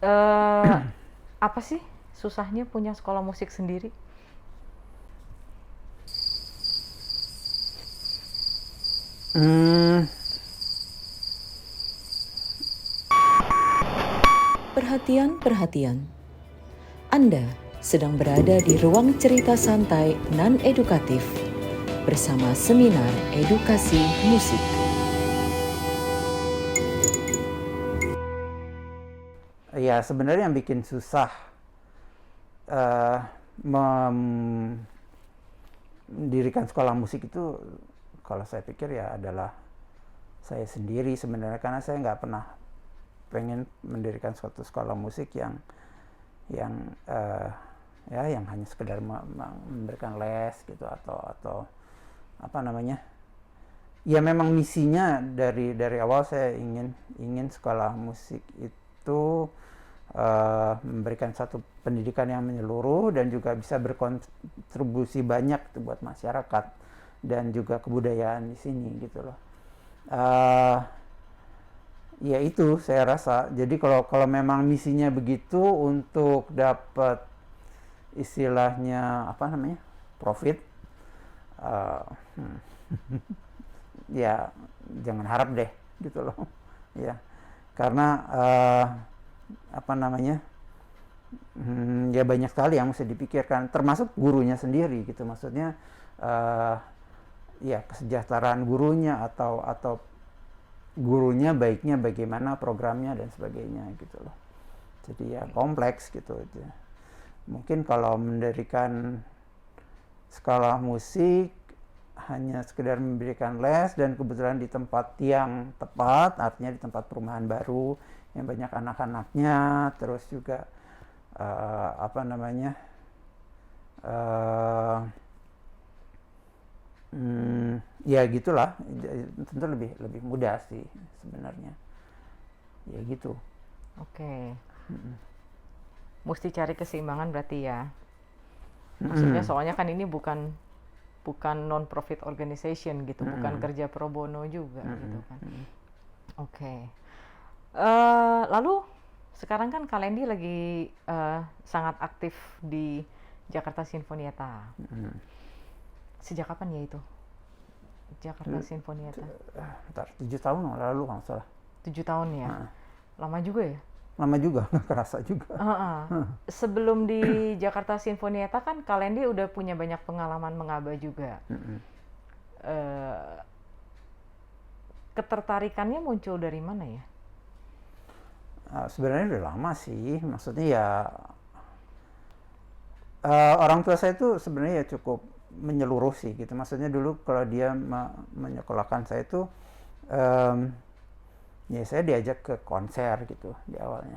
Eh, apa sih susahnya punya sekolah musik sendiri? Hmm, Perhatian, perhatian. Anda sedang berada di ruang cerita santai non-edukatif bersama seminar edukasi musik. ya sebenarnya yang bikin susah eh, mendirikan sekolah musik itu, kalau saya pikir ya adalah saya sendiri sebenarnya, karena saya nggak pernah pengen mendirikan suatu sekolah musik yang ya yang hanya sekedar memberikan les gitu, atau apa namanya, ya memang misinya dari awal saya ingin sekolah musik itu memberikan satu pendidikan yang menyeluruh dan juga bisa berkontribusi banyak buat masyarakat dan juga kebudayaan di sini gitu loh. Ya itu saya rasa. Jadi kalau memang misinya begitu untuk dapat istilahnya apa namanya, profit, uh, ya jangan harap deh gitu loh. Ya karena apa namanya, ya banyak sekali yang mesti dipikirkan, termasuk gurunya sendiri gitu. Maksudnya uh, ya kesejahteraan gurunya, atau gurunya baiknya bagaimana, programnya dan sebagainya gitu loh. Jadi ya kompleks gitu aja. Mungkin kalau mendirikan sekolah musik hanya sekedar memberikan les dan kebetulan di tempat yang tepat, artinya di tempat perumahan baru yang banyak anak-anaknya, terus juga apa namanya, uh, ya gitulah, tentu lebih mudah sih sebenarnya, ya gitu. Oke, mesti cari keseimbangan berarti ya. Maksudnya soalnya kan ini bukan bukan non profit organization gitu, bukan kerja pro bono juga gitu kan. Oke. Lalu sekarang kan Kalendi lagi sangat aktif di Jakarta Sinfonietta. Sejak kapan ya itu? Jakarta Sinfonietta. Ntar 7 tahun lalu kalau nggak salah. 7 tahun ya. Lama juga ya? Lama juga, nggak kerasa juga. Sebelum di Jakarta Sinfonietta kan Kalendi udah punya banyak pengalaman mengaba juga. Eh, Ketertarikannya muncul dari mana ya? Sebenarnya udah lama sih, maksudnya ya orang tua saya tuh sebenarnya ya cukup menyeluruh sih gitu. Maksudnya dulu kalau dia menyekolahkan saya tuh ya saya diajak ke konser gitu di awalnya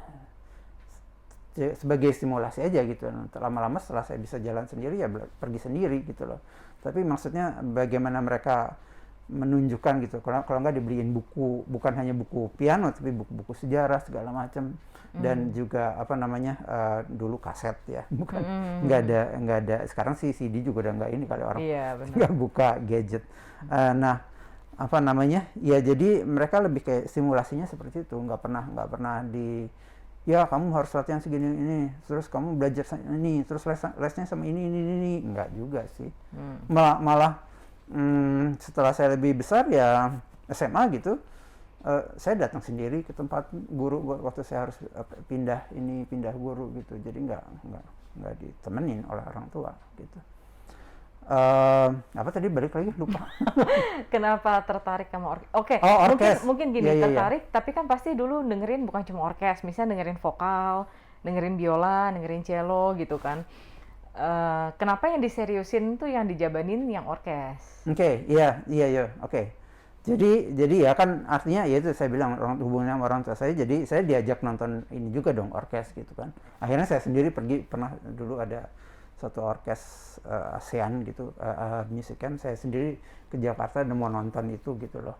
sebagai stimulasi aja gitu. Lama-lama setelah saya bisa jalan sendiri ya pergi sendiri gitu loh. Tapi maksudnya bagaimana mereka menunjukkan gitu, kalau nggak dibeliin buku, bukan hanya buku piano tapi buku-buku sejarah segala macam, dan juga apa namanya, dulu kaset ya, bukan, nggak ada sekarang sih, CD juga udah nggak ini kali orang. Iya benar. Nggak buka gadget. Nah apa namanya, ya jadi mereka lebih kayak simulasinya seperti itu, nggak pernah di, ya kamu harus latihan segini ini, terus kamu belajar ini, terus lesnya sama ini, nggak juga sih. Malah setelah saya lebih besar ya SMA gitu, saya datang sendiri ke tempat guru waktu saya harus pindah guru gitu, jadi nggak ditemenin oleh orang tua gitu. Apa tadi, balik lagi lupa. Kenapa tertarik sama orkes? Oke, Oh, mungkin orkes. mungkin gini, Iya, iya, iya. tertarik, tapi kan pasti dulu dengerin bukan cuma orkes, misalnya dengerin vokal, dengerin biola, dengerin cello gitu kan. Kenapa yang diseriusin tuh yang dijabanin yang orkes? Oke, iya, oke. Jadi ya kan artinya ya itu saya bilang, hubungannya sama orang tua saya, jadi saya diajak nonton ini juga dong, orkes gitu kan. Akhirnya saya sendiri pergi, pernah dulu ada satu orkes ASEAN gitu, music kan, saya sendiri ke Jakarta dan mau nonton itu gitu loh.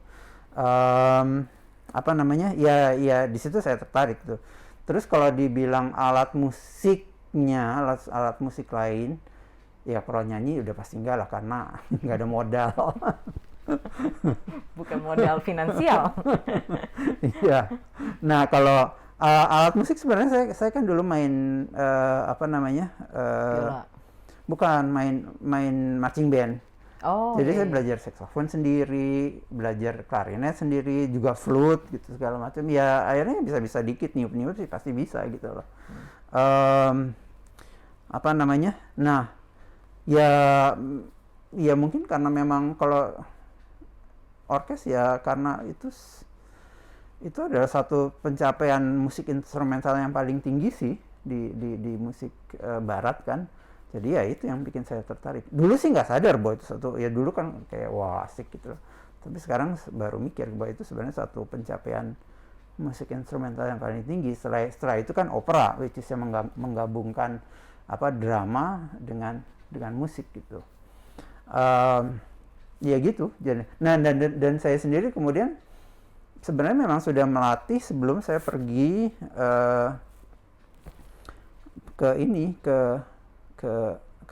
Apa namanya? Ya di situ saya tertarik tuh. Terus kalau dibilang alat musiknya, alat musik lain, ya kalau nyanyi udah pasti enggak lah, karena nggak ada modal. Bukan modal finansial. Iya. Nah, Alat musik sebenarnya saya kan dulu main apa namanya Biola. bukan main marching band. Oh, Jadi iya, saya iya. belajar saksofon sendiri, belajar klarinet sendiri, juga flute gitu segala macam. Ya akhirnya bisa-bisa dikit niup-niup sih pasti bisa gitu loh. Apa namanya? Nah, ya ya mungkin karena memang kalau orkes ya karena itu adalah satu pencapaian musik instrumental yang paling tinggi sih di musik barat kan. Jadi ya itu yang bikin saya tertarik. Dulu sih nggak sadar bahwa itu satu, ya dulu kan kayak wah asik gitu. Tapi sekarang baru mikir bahwa itu sebenarnya satu pencapaian musik instrumental yang paling tinggi. Setelah itu kan opera, which is yang menggabungkan apa drama dengan musik gitu. Ya gitu. Jadi, nah dan saya sendiri kemudian sebenarnya memang sudah melatih sebelum saya pergi ke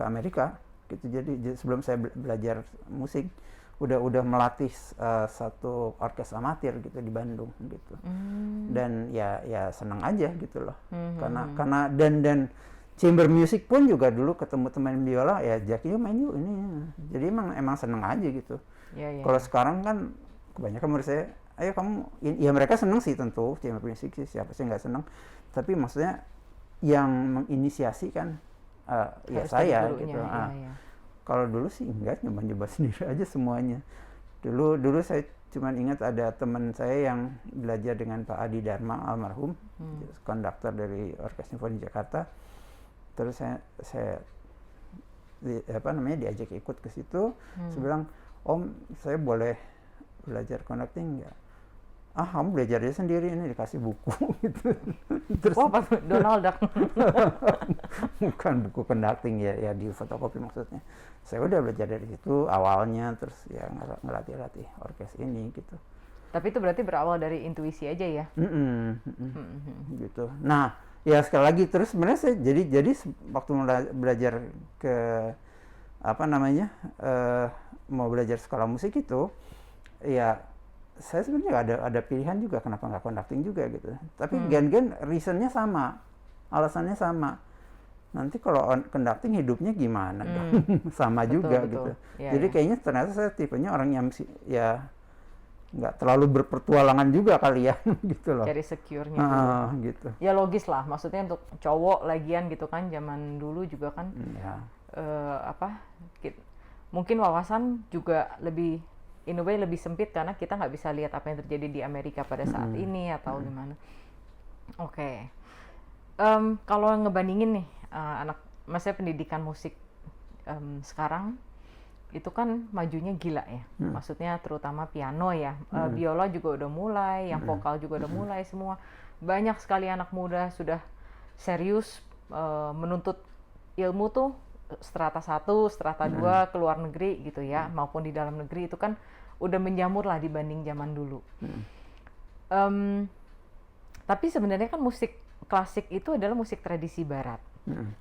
Amerika gitu. Jadi sebelum saya belajar musik udah melatih satu orkes amatir gitu di Bandung gitu. Dan ya senang aja gitu loh. Karena dan chamber music pun juga dulu ketemu teman biola ya Jack yuk main yuk ini. Jadi emang senang aja gitu. Kalau sekarang kan kebanyakan menurut saya ayo kamu ya mereka senang sih tentu chamber music sih, siapa sih nggak senang, tapi maksudnya yang menginisiasi kan ya saya gitu. Kalau dulu sih enggak, nyoba sendiri aja semuanya. Dulu saya cuma ingat ada teman saya yang belajar dengan Pak Adi Dharma almarhum, konduktor dari Orkes Simfoni Jakarta. Terus saya diajak ikut ke situ. Saya bilang, Om saya boleh belajar conducting nggak? Kamu belajar aja sendiri, ini dikasih buku gitu. Terus, Apa Donald Duck? bukan buku conducting ya di fotokopi maksudnya. Saya udah belajar dari situ awalnya, terus ya ngelatih orkes ini gitu. Tapi itu berarti berawal dari intuisi aja ya? Gitu. Nah, ya sekali lagi terus sebenarnya saya jadi waktu belajar ke apa namanya mau belajar sekolah musik itu, ya saya sebenarnya ada pilihan juga kenapa nggak conducting juga gitu. Tapi gen reasonnya sama, alasannya sama. Nanti kalau conducting hidupnya gimana dong? Sama betul, juga betul. Gitu. Ya, jadi kayaknya ternyata saya tipenya orang yang ya nggak terlalu berpetualangan juga kali ya gitu loh. Cari secure-nya gitu. Ya logis lah, maksudnya untuk cowok lagian gitu kan, zaman dulu juga kan mungkin wawasan juga lebih in a way lebih sempit karena kita nggak bisa lihat apa yang terjadi di Amerika pada saat ini atau gimana. Oke. Kalau ngebandingin nih maksudnya pendidikan musik sekarang itu kan majunya gila ya. Maksudnya terutama piano ya, biola juga udah mulai, yang vokal juga udah mulai semua. Banyak sekali anak muda sudah serius menuntut ilmu tuh strata 1, strata 2 ke luar negeri gitu ya, maupun di dalam negeri itu kan udah menjamur lah dibanding zaman dulu. Tapi sebenarnya kan musik klasik itu adalah musik tradisi barat,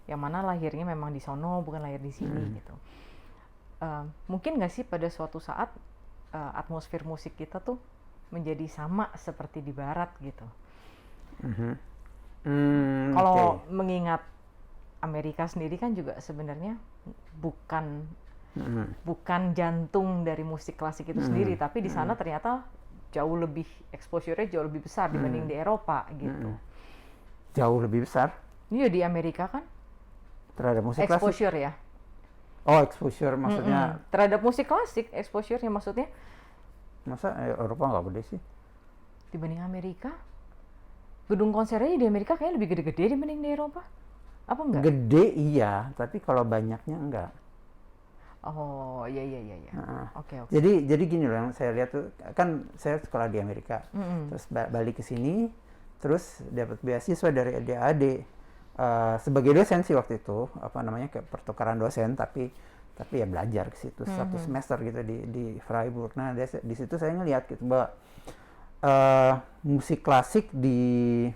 yang mana lahirnya memang di sono, bukan lahir di sini gitu. Mungkin nggak sih pada suatu saat atmosfer musik kita tuh menjadi sama seperti di barat gitu. Kalau mengingat Amerika sendiri kan juga sebenarnya bukan jantung dari musik klasik itu sendiri, tapi di sana ternyata jauh lebih exposure-nya jauh lebih besar dibanding di Eropa gitu. Jauh lebih besar? Iya, di Amerika kan terhadap musik exposure klasik? Ya. Oh, exposure maksudnya? Terhadap musik klasik, exposure-nya maksudnya? Masa Eropa nggak gede sih? Dibanding Amerika? Gedung konsernya di Amerika kayaknya lebih gede-gede dibanding di Eropa. Apa enggak? Gede iya, tapi kalau banyaknya enggak. Oh, iya. Oke. Jadi gini loh yang saya lihat tuh, kan saya sekolah di Amerika. Terus balik ke sini, terus dapat beasiswa dari adik-adik. Sebagai dosen sih waktu itu, kayak pertukaran dosen, tapi ya belajar ke situ 1 semester gitu di Freiburg. Nah, di situ saya ngelihat gitu bahwa musik klasik di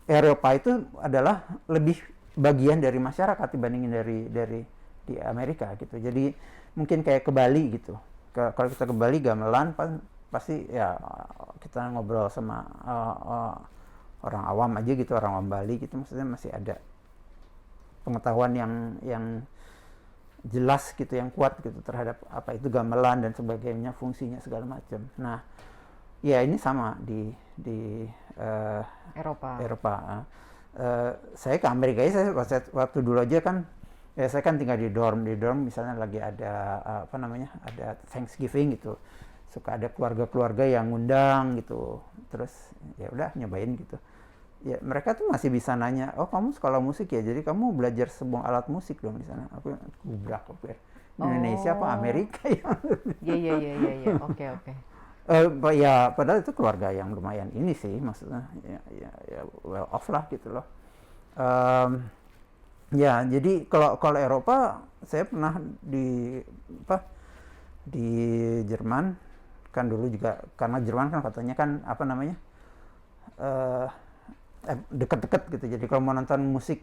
Eropa itu adalah lebih bagian dari masyarakat dibandingin dari di Amerika gitu. Jadi mungkin kayak ke Bali gitu. Kalau kita ke Bali gamelan pasti ya kita ngobrol sama orang awam aja gitu, orang awam Bali gitu, maksudnya masih ada pengetahuan yang jelas gitu, yang kuat gitu terhadap apa itu gamelan dan sebagainya, fungsinya segala macam. Nah, ya ini sama di Eropa. Saya ke Amerika ya, saya waktu dulu aja kan, ya saya kan tinggal di dorm misalnya lagi ada ada Thanksgiving gitu, suka ada keluarga yang ngundang gitu, terus ya udah nyobain gitu. Ya mereka tuh masih bisa nanya, oh kamu sekolah musik ya, jadi kamu belajar sebuah alat musik dong di sana. Aku gubrak Indonesia apa Amerika ya? Iya. Oke. Ya padahal itu keluarga yang lumayan ini sih, maksudnya ya well off lah gitu loh. Ya jadi kalau Eropa, saya pernah di Jerman kan dulu juga, karena Jerman kan katanya kan deket-deket gitu. Jadi kalau mau nonton musik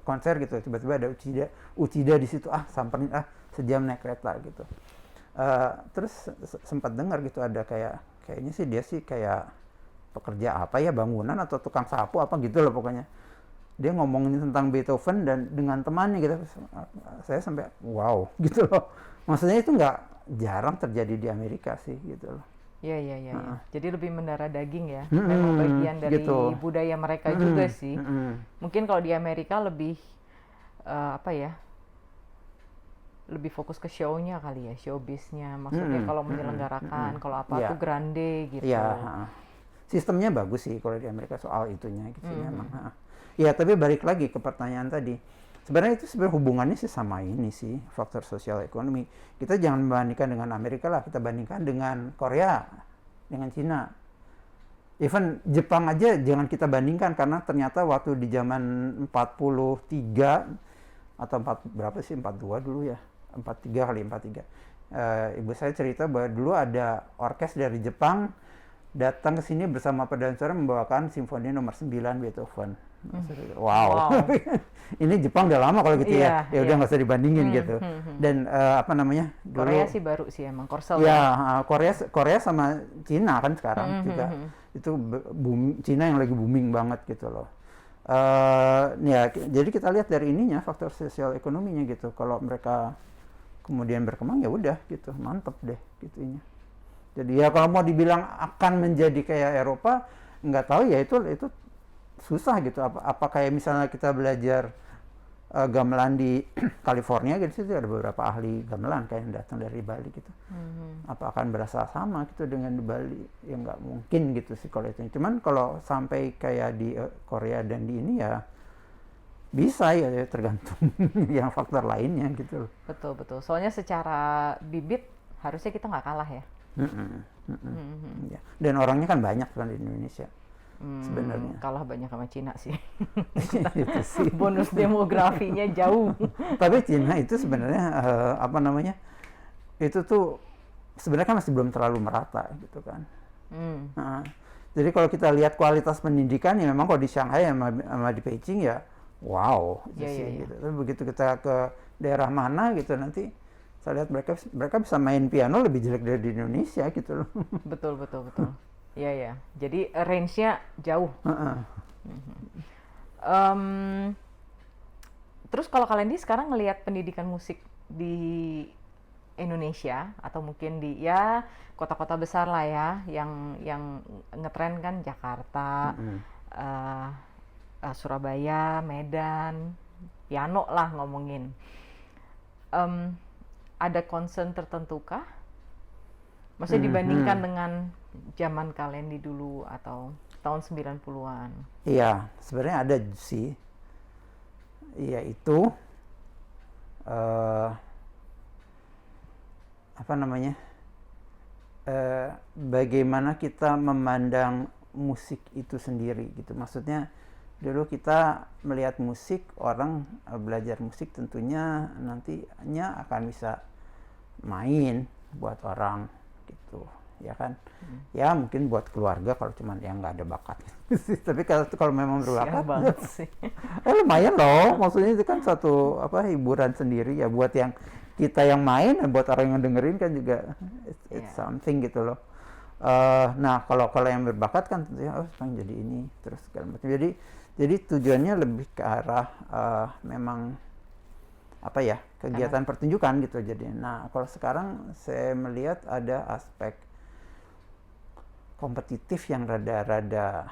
konser gitu, tiba-tiba ada Uchida di situ, samperin sejam naik kereta gitu. Terus sempat dengar gitu ada kayaknya sih dia sih kayak pekerja apa ya, bangunan atau tukang sapu apa gitu loh pokoknya. Dia ngomongin tentang Beethoven dan dengan temannya gitu. Saya sampai wow gitu loh. Maksudnya itu nggak jarang terjadi di Amerika sih gitu loh. Iya. Jadi lebih mendarah daging ya. Memang bagian dari gitu, budaya mereka juga sih. Mungkin kalau di Amerika lebih lebih fokus ke show-nya kali ya, showbiz-nya. Maksudnya kalau menyelenggarakan, kalau apa tuh grande gitu. Iya. Sistemnya bagus sih kalau di Amerika soal itunya gitu memang. Ya tapi balik lagi ke pertanyaan tadi. Sebenarnya itu hubungannya sih sama ini sih, faktor sosial ekonomi. Kita jangan membandingkan dengan Amerika lah, kita bandingkan dengan Korea, dengan Cina. Even Jepang aja jangan kita bandingkan, karena ternyata waktu di zaman 43 atau 42 dulu ya, 43. Ibu saya cerita bahwa dulu ada orkes dari Jepang datang ke sini bersama paduan suara membawakan simfoni nomor 9 Beethoven. Wow. Ini Jepang udah lama kalau gitu ya udah nggak usah dibandingin gitu. Dan dulu Korea sih baru sih emang Korsel ya. Korea sama Cina kan sekarang juga itu Cina yang lagi booming banget gitu loh. Ya jadi kita lihat dari ininya, faktor sosial ekonominya gitu. Kalau mereka kemudian berkembang ya udah gitu, mantep deh gitunya. Jadi ya kalau mau dibilang akan menjadi kayak Eropa, nggak tahu ya, itu susah gitu. Apa kayak misalnya kita belajar gamelan di California gitu, itu ada beberapa ahli gamelan kayak yang datang dari Bali gitu. Apa akan berasa sama gitu dengan di Bali? Ya nggak mungkin gitu sih kalau itu. Cuman kalau sampai kayak di Korea dan di ini ya bisa ya, tergantung yang faktor lainnya gitu loh. Betul. Soalnya secara bibit harusnya kita nggak kalah ya. Ya. Dan orangnya kan banyak kan di Indonesia. Sebenarnya kalah banyak sama Cina sih. Itu sih. Bonus demografinya jauh. Tapi Cina itu sebenarnya itu tuh sebenarnya kan masih belum terlalu merata gitu kan. Jadi kalau kita lihat kualitas pendidikan ya memang kalau di Shanghai sama di Beijing ya wow gitu. Tapi begitu kita ke daerah mana gitu, nanti saya lihat mereka bisa main piano lebih jelek dari di Indonesia gitu loh. Betul. Iya. Jadi range-nya jauh. Terus kalau kalian sekarang ngelihat pendidikan musik di Indonesia atau mungkin di kota-kota besar lah ya, yang ngetren kan Jakarta, Surabaya, Medan, piano lah ngomongin. Ada concern tertentu kah? Maksudnya dibandingkan dengan zaman kalian di dulu atau tahun 90-an? Iya, sebenarnya ada sih. Yaitu bagaimana kita memandang musik itu sendiri gitu. Maksudnya dulu kita melihat musik, orang belajar musik tentunya nantinya akan bisa main buat orang gitu, ya kan? Ya mungkin buat keluarga kalau cuman yang nggak ada bakat. Tapi kalau memang berbakat, lumayan loh. Maksudnya itu kan satu hiburan sendiri ya buat yang kita yang main, dan buat orang yang dengerin kan juga it's something gitu loh. Nah kalau yang berbakat kan tentunya pengen jadi ini terus segala macam. Jadi tujuannya lebih ke arah memang apa ya, kegiatan pertunjukan gitu. Jadi nah kalau sekarang saya melihat ada aspek kompetitif yang rada-rada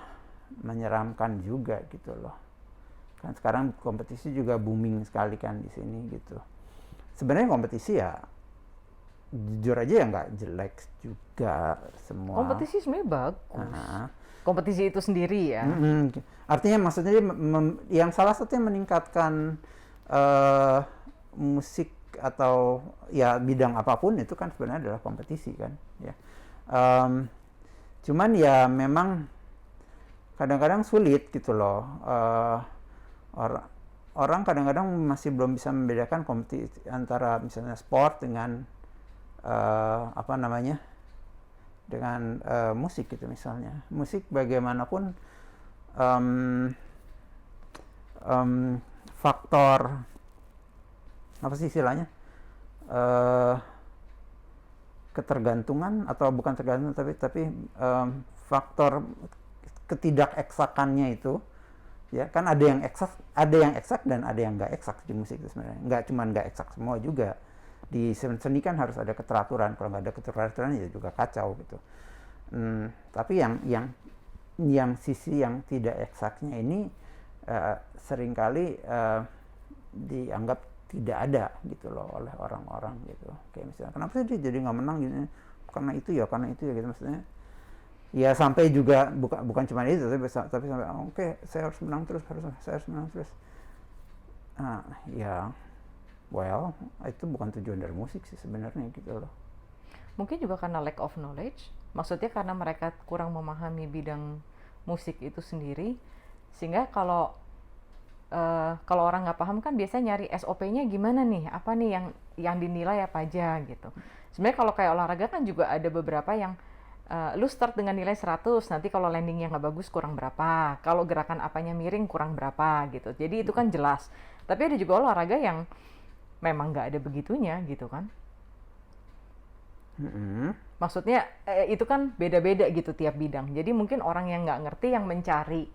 menyeramkan juga gitu loh. Kan sekarang kompetisi juga booming sekali kan di sini gitu. Sebenarnya kompetisi ya jujur aja ya nggak jelek juga semua. Kompetisi sebenarnya bagus. Kompetisi itu sendiri ya. Artinya maksudnya yang salah satunya meningkatkan musik atau ya bidang apapun itu kan sebenarnya adalah kompetisi kan ya. Cuman ya memang kadang-kadang sulit gitu loh. Orang kadang-kadang masih belum bisa membedakan kompetisi antara misalnya sport dengan dengan musik gitu misalnya. Musik bagaimanapun faktor apa sih istilahnya, ketergantungan atau bukan tergantung tapi faktor ketidakeksakannya itu ya kan, ada yang eksak dan ada yang nggak eksak di musik itu sebenarnya. Nggak cuma nggak eksak semua juga. Di seni kan harus ada keteraturan, kalau nggak ada keteraturan ya juga kacau gitu. Tapi yang sisi yang tidak eksaknya ini seringkali dianggap tidak ada gitu loh oleh orang-orang gitu. Kayak misalnya kenapa sih dia jadi nggak menang gini, karena itu ya gitu maksudnya. Ya sampai juga bukan cuma itu tapi sampai oke, saya harus menang terus, saya harus menang terus. Ya well, itu bukan tujuan dari musik sih sebenarnya gitu loh. Mungkin juga karena lack of knowledge. Maksudnya karena mereka kurang memahami bidang musik itu sendiri, sehingga kalau orang nggak paham kan biasanya nyari SOP-nya gimana nih, apa nih yang dinilai apa aja gitu. Sebenarnya kalau kayak olahraga kan juga ada beberapa yang lu start dengan nilai 100, nanti kalau landingnya nggak bagus kurang berapa, kalau gerakan apanya miring kurang berapa gitu. Jadi itu kan jelas. Tapi ada juga olahraga yang memang nggak ada begitunya gitu kan. Maksudnya itu kan beda-beda gitu tiap bidang. Jadi mungkin orang yang nggak ngerti yang mencari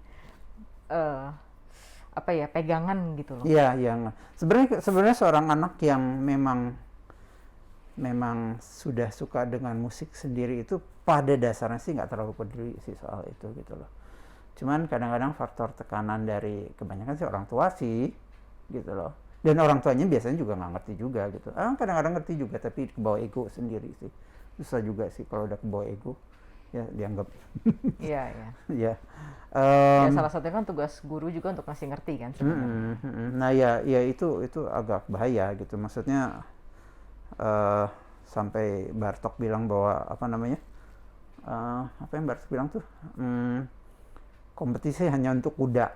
pegangan gitu loh. Iya, sebenarnya seorang anak yang memang sudah suka dengan musik sendiri itu pada dasarnya sih nggak terlalu peduli sih soal itu gitu loh. Cuman kadang-kadang faktor tekanan dari kebanyakan sih orang tua sih gitu loh. Dan orang tuanya biasanya juga nggak ngerti juga gitu. Kadang-kadang ngerti juga tapi kebawa ego sendiri sih. Susah juga sih kalau udah kebawa ego ya dianggap. Iya. Ya. Ya salah satunya kan tugas guru juga untuk ngasih ngerti kan sebenarnya. Nah ya itu agak bahaya gitu. Maksudnya sampai Bartok bilang bahwa apa yang Bartok bilang tuh, kompetisi hanya untuk kuda.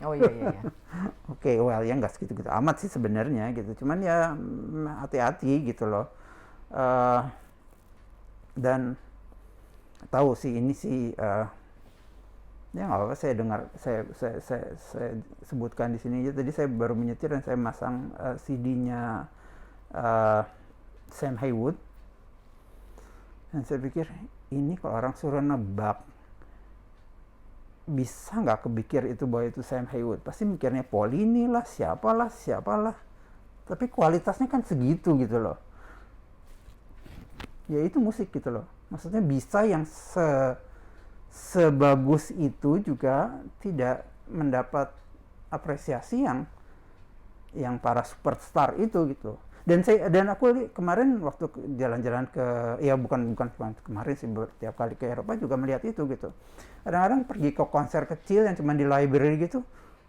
Oh iya. Oke, well ya nggak segitu amat sih sebenarnya gitu. Cuman ya hati-hati gitu loh. Dan tahu sih ini sih ya nggak apa-apa, saya dengar, saya sebutkan di sini aja. Tadi saya baru menyetir dan saya masang CD-nya Sam Haywood. Dan saya pikir ini kalau orang suruh nebak, bisa nggak kepikir itu bahwa itu Sam Haywood? Pasti mikirnya Paulini lah, siapalah. Tapi kualitasnya kan segitu gitu loh. Ya itu musik gitu loh. Maksudnya bisa yang sebagus itu juga tidak mendapat apresiasi yang para superstar itu gitu. Dan aku kemarin waktu jalan-jalan bukan kemarin sih, tiap kali ke Eropa juga melihat itu gitu. Kadang-kadang pergi ke konser kecil yang cuma di library gitu,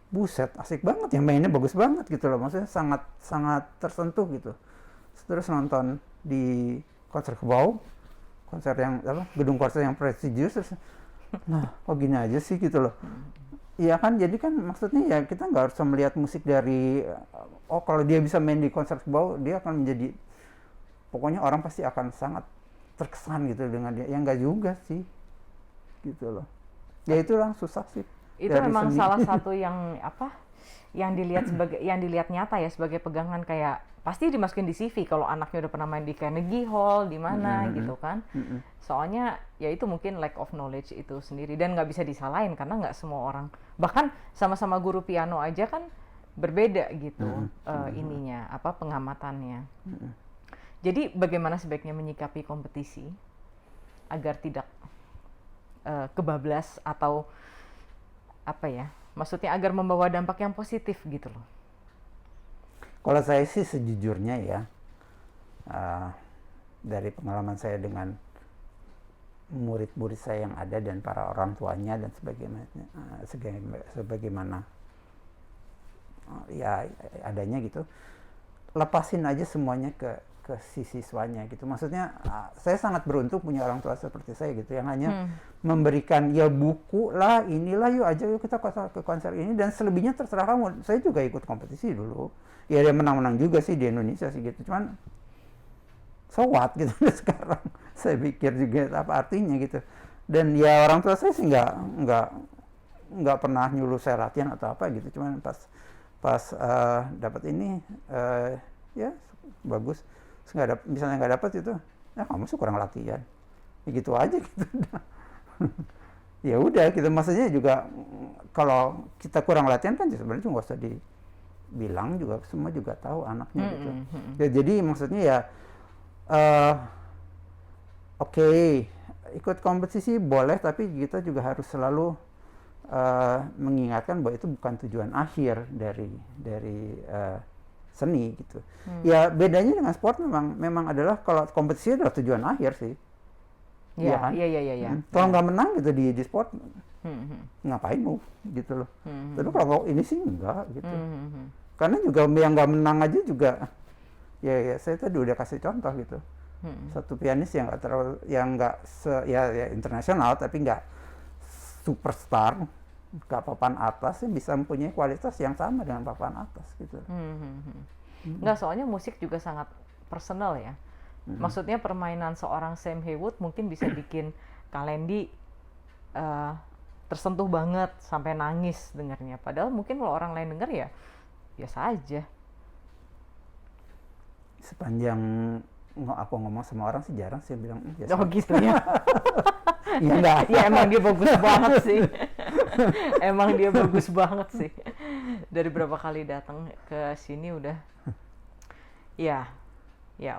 buset asik banget, yang mainnya bagus banget gitu loh, maksudnya sangat tersentuh gitu. Terus nonton di konser Kebau, gedung konser yang prestigious, terus nah kok gini aja sih gitu loh. Iya kan, jadi kan maksudnya ya kita nggak harus melihat musik dari kalau dia bisa main di konser Kebau, dia akan menjadi, pokoknya orang pasti akan sangat terkesan gitu dengan dia. Ya nggak juga sih gitu loh. Ya itulah susah sih. Itu memang seni. Salah satu yang dilihat nyata ya sebagai pegangan, kayak pasti dimasukin di CV kalau anaknya udah pernah main di Carnegie Hall di mana gitu kan. Soalnya ya itu mungkin lack of knowledge itu sendiri, dan nggak bisa disalahin karena nggak semua orang, bahkan sama-sama guru piano aja kan berbeda gitu ininya apa pengamatannya. Jadi bagaimana sebaiknya menyikapi kompetisi agar tidak kebablas atau apa ya, maksudnya agar membawa dampak yang positif gitu loh. Kalau saya sih sejujurnya ya, dari pengalaman saya dengan murid-murid saya yang ada dan para orang tuanya dan sebagaimana ya adanya gitu, lepasin aja semuanya ke si siswanya gitu. Maksudnya saya sangat beruntung punya orang tua seperti saya gitu yang hanya memberikan ya buku lah, inilah yuk aja yuk kita ke konser ini, dan selebihnya terserah kamu. Saya juga ikut kompetisi dulu. Ya dia menang-menang juga sih di Indonesia sih gitu. Cuman so what gitu sekarang. Saya pikir juga apa artinya gitu. Dan ya orang tua saya sih nggak pernah nyuruh saya latihan atau apa gitu. Cuman pas dapat ini ya bagus. Misalnya nggak dapat itu, ya kamu sih kurang latihan. Ya gitu aja gitu. Ya udah gitu, maksudnya juga kalau kita kurang latihan kan sebenarnya nggak usah dibilang, juga semua juga tahu anaknya gitu. Ya, jadi maksudnya ya oke, ikut kompetisi boleh, tapi kita juga harus selalu mengingatkan bahwa itu bukan tujuan akhir dari seni gitu. Ya bedanya dengan sport memang adalah kalau kompetisi adalah tujuan akhir sih. Iya kan? Iya. Kalau nggak menang gitu di sport, ngapain lu gitu loh. Tapi kalau ini sih enggak gitu. Karena juga yang nggak menang aja juga, ya saya tadi udah kasih contoh gitu. Satu pianis yang nggak terlalu, yang nggak ya internasional tapi nggak superstar, nggak papan atas, bisa mempunyai kualitas yang sama dengan papan atas gitu. Nggak, soalnya musik juga sangat personal ya. Maksudnya permainan seorang Sam Haywood mungkin bisa bikin Kalendi tersentuh banget sampai nangis dengarnya. Padahal mungkin kalau orang lain denger ya biasa aja. Sepanjang aku ngomong sama orang sih jarang sih bilang biasa. Oh gitu ya. Iya enggak. Ya emang dia bagus banget sih. Emang dia bagus banget sih. Dari berapa kali datang ke sini udah. Ya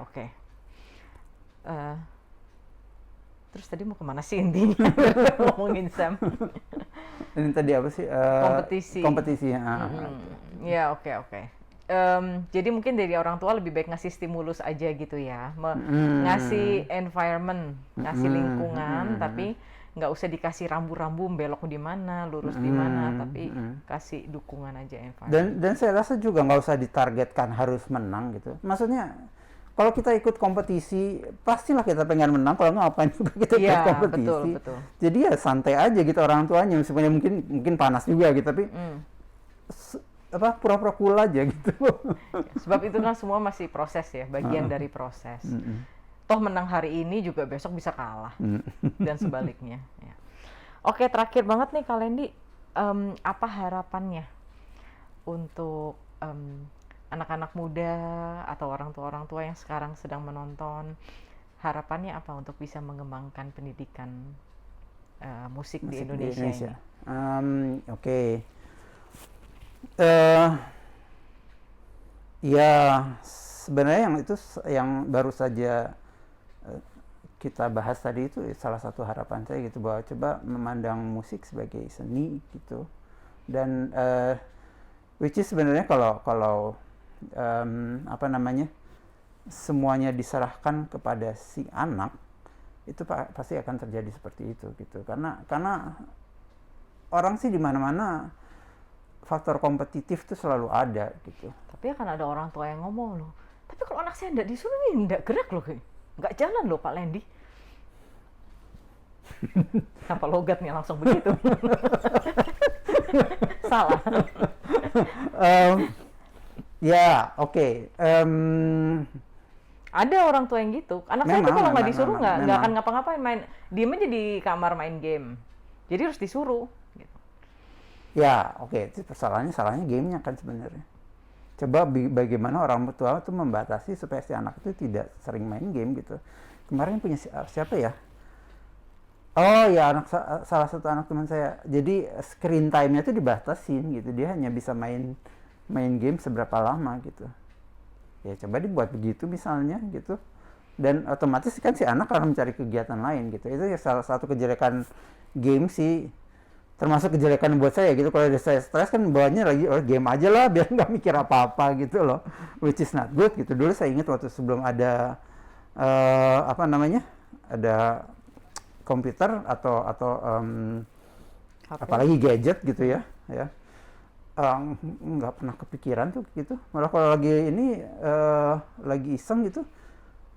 oke. Terus tadi mau kemana sih intinya ngomongin Sam? Ini tadi apa sih? Kompetisi. Ya oke. Jadi mungkin dari orang tua lebih baik ngasih stimulus aja gitu ya, ngasih environment, ngasih lingkungan, tapi nggak usah dikasih rambu-rambu belok di mana, lurus di mana, tapi kasih dukungan aja environment. Dan saya rasa juga nggak usah ditargetkan harus menang gitu. Maksudnya kalau kita ikut kompetisi, pastilah kita pengen menang. Kalau nggak ngapain juga kita ikut kompetisi. Betul. Jadi ya santai aja gitu orang tuanya. Meskipun mungkin panas juga gitu, tapi pura-pura cool aja gitu. Sebab itu kan semua masih proses ya, bagian dari proses. Toh menang hari ini juga besok bisa kalah dan sebaliknya. Ya. Oke, terakhir banget nih Kalendi, apa harapannya untuk anak-anak muda atau orang tua yang sekarang sedang menonton? Harapannya apa untuk bisa mengembangkan pendidikan musik di Indonesia ini? Oke. Ya sebenarnya yang baru saja kita bahas tadi itu salah satu harapan saya gitu, bahwa coba memandang musik sebagai seni gitu, dan which is sebenarnya kalau semuanya diserahkan kepada si anak, itu pasti akan terjadi seperti itu gitu, karena orang sih di mana-mana faktor kompetitif itu selalu ada gitu. Tapi akan ada orang tua yang ngomong loh, tapi kalau anak saya nggak disuruh nih nggak gerak loh, nggak jalan loh Pak Lendi. Kenapa logatnya langsung begitu? Salah. Ya oke. Ada orang tua yang gitu. Anak saya tuh kalau nggak disuruh nggak akan ngapa-ngapain, diem aja di kamar main game. Jadi harus disuruh. Ya, oke. Itu salahnya gamenya kan sebenarnya. coba bagaimana orang tua itu membatasi supaya si anak itu tidak sering main game gitu. Kemarin punya siapa ya? Oh ya, salah satu anak teman saya. Jadi screen time-nya itu dibatasin gitu. Dia hanya bisa main game seberapa lama gitu. Ya coba dibuat begitu misalnya gitu. Dan otomatis kan si anak akan mencari kegiatan lain gitu. Itu ya salah satu kejelekan game sih. Termasuk kejelekan buat saya gitu. Kalau saya stres kan bawaannya lagi game aja lah biar nggak mikir apa-apa gitu loh. Which is not good gitu. Dulu saya ingat waktu sebelum ada ada komputer atau apalagi gadget gitu ya nggak pernah kepikiran tuh gitu. Malah kalau lagi lagi iseng gitu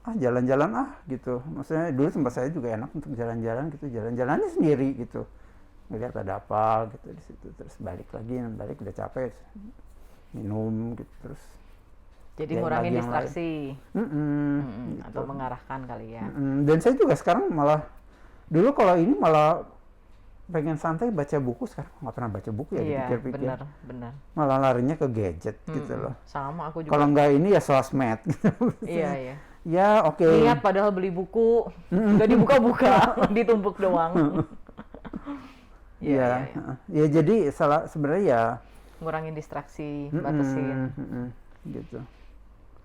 jalan-jalan gitu. Maksudnya dulu tempat saya juga enak untuk jalan-jalan gitu, jalan-jalannya sendiri gitu, ngeliat ada apa gitu di situ, terus balik udah capek minum gitu, terus jadi ngurangin distraksi atau mengarahkan kali ya. Dan saya juga sekarang malah dulu kalau ini malah pengen santai baca buku, sekarang nggak pernah baca buku ya. Iya, dipikir-pikir benar. malah larinya ke gadget gitu loh. Sama aku juga. Kalau nggak ini ya sosmed gitu. Iya. Ya oke. Niat padahal beli buku nggak dibuka-buka, ditumpuk doang. Iya. Ya jadi sebenarnya ya ngurangin distraksi, batasin. Gitu.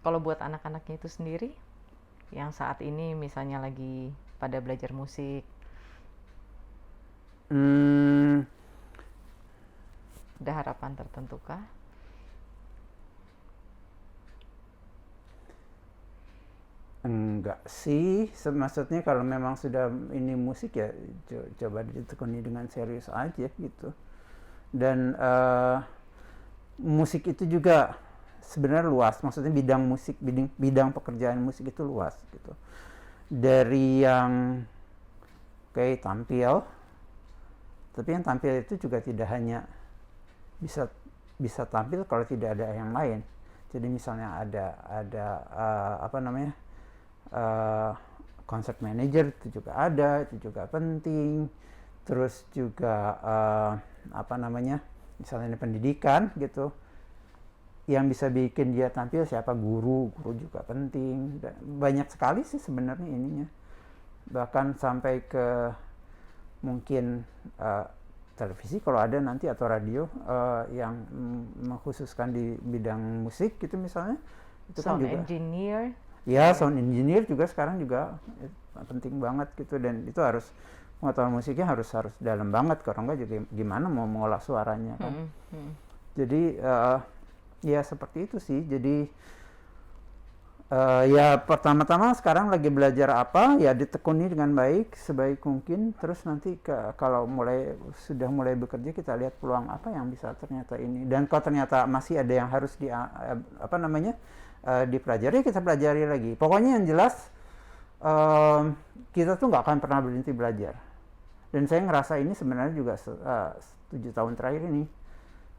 Kalau buat anak-anaknya itu sendiri yang saat ini misalnya lagi pada belajar musik, ada harapan tertentu kah? Enggak sih, maksudnya kalau memang sudah ini musik ya coba ditekuni dengan serius aja gitu. Dan musik itu juga sebenarnya luas, maksudnya bidang musik, bidang pekerjaan musik itu luas gitu. Dari yang kayak tampil, tapi yang tampil itu juga tidak hanya bisa tampil kalau tidak ada yang lain. Jadi misalnya ada concert manager itu juga penting. Terus juga misalnya pendidikan gitu, yang bisa bikin dia tampil siapa, guru juga penting. Banyak sekali sih sebenarnya ininya, bahkan sampai ke mungkin televisi kalau ada nanti, atau radio yang mengkhususkan di bidang musik gitu misalnya. Itu sound kan juga engineer. Ya, sound engineer juga sekarang juga penting banget gitu, dan itu harus pengetahuan musiknya harus dalam banget, kalau enggak juga gimana mau mengolah suaranya kan. Jadi ya seperti itu sih. Jadi ya pertama-tama sekarang lagi belajar apa ya ditekuni dengan baik sebaik mungkin, terus nanti kalau sudah mulai bekerja kita lihat peluang apa yang bisa ternyata ini, dan kalau ternyata masih ada yang harus dipelajari, kita pelajari lagi. Pokoknya yang jelas kita tuh nggak akan pernah berhenti belajar. Dan saya ngerasa ini sebenarnya juga 7 tahun terakhir ini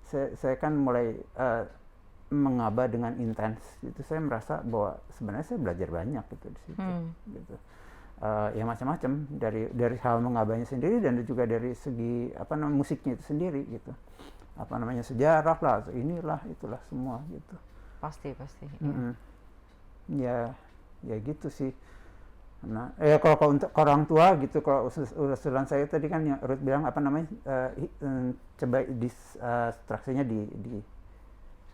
saya kan mulai mengaba dengan intens. Itu saya merasa bahwa sebenarnya saya belajar banyak gitu di situ. Gitu. Ya macam-macam, dari hal mengabanya sendiri dan juga dari segi musiknya itu sendiri gitu. Sejarah lah, inilah itulah semua gitu. Pasti. Ya gitu sih. Nah, kalau untuk orang tua gitu, kalau usulan saya tadi kan yang Ruth bilang coba distraksinya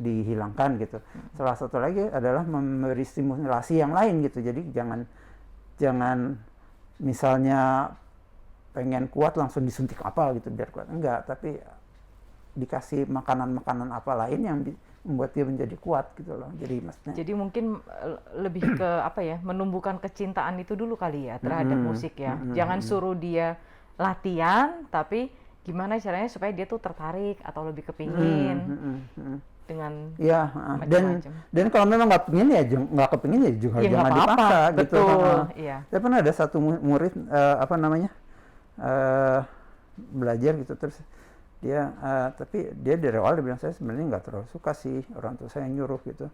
dihilangkan gitu. Salah satu lagi adalah memberi stimulasi yang lain gitu. Jadi jangan misalnya pengen kuat langsung disuntik apa gitu biar kuat, enggak, tapi dikasih makanan apa lain yang membuat dia menjadi kuat gitu loh. Jadi mungkin lebih ke menumbuhkan kecintaan itu dulu kali ya terhadap musik ya. Jangan suruh dia latihan, tapi gimana caranya supaya dia tuh tertarik atau lebih kepingin dengan macam-macam. Dan kalau memang nggak kepingin ya juga jangan dipaksa gitu. Iya. Saya pernah ada satu murid belajar gitu, terus dia tapi dia dari awal dia bilang, saya sebenarnya nggak terlalu suka sih, orang tua saya yang nyuruh gitu.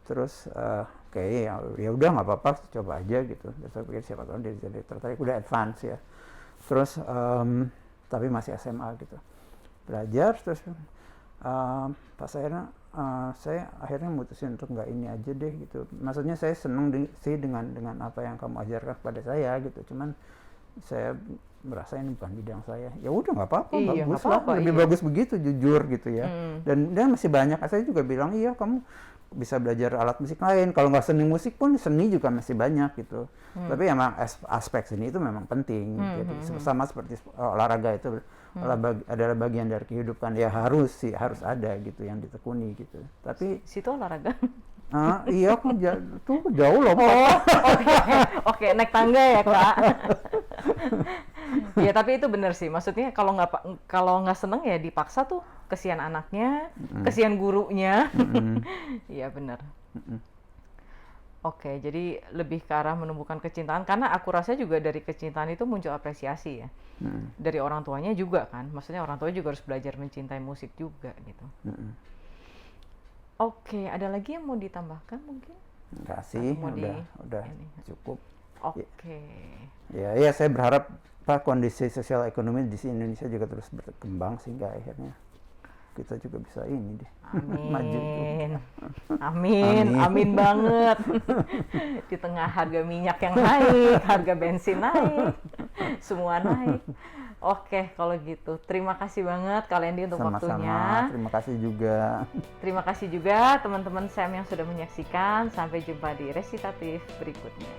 Terus ya udah nggak apa-apa, coba aja gitu. Terus saya pikir siapa tahu dia jadi tertarik, udah advance ya. Terus tapi masih SMA gitu, belajar terus Pas saya akhirnya mutusin untuk nggak ini aja deh gitu. Maksudnya saya seneng sih dengan apa yang kamu ajarkan kepada saya gitu. Cuman saya merasa ini bukan bidang saya. Ya udah nggak apa-apa, Iya, bagus nggak lah. apa-apa, Lebih iya. bagus begitu, jujur gitu ya. Dan masih banyak. Saya juga bilang iya kamu bisa belajar alat musik lain. Kalau nggak seni musik pun seni juga masih banyak gitu. Tapi emang aspek seni itu memang penting. Jadi sama seperti olahraga itu adalah bagian dari kehidupan. Ya harus ada gitu yang ditekuni gitu. Tapi Situ olahraga. iya kok tuh jauh loh. Oke, naik tangga ya Kak. Ya tapi itu benar sih. Maksudnya kalau nggak seneng ya dipaksa tuh, kesian anaknya, kesian gurunya. Iya benar. Oke, jadi lebih ke arah menumbuhkan kecintaan, karena aku rasa juga dari kecintaan itu muncul apresiasi ya. Dari orang tuanya juga kan. Maksudnya orang tua juga harus belajar mencintai musik juga gitu. Oke, ada lagi yang mau ditambahkan mungkin? Enggak sih, Mau udah ini. cukup. Oke. Ya saya berharap kondisi sosial ekonomi di Indonesia juga terus berkembang sehingga akhirnya kita juga bisa ini deh. Maju juga. Amin banget. Di tengah harga minyak yang naik, harga bensin naik, semua naik. Oke, kalau gitu. Terima kasih banget Kak Lendi untuk waktunya. Terima kasih juga. Terima kasih juga teman-teman Sam yang sudah menyaksikan. Sampai jumpa di resitatif berikutnya.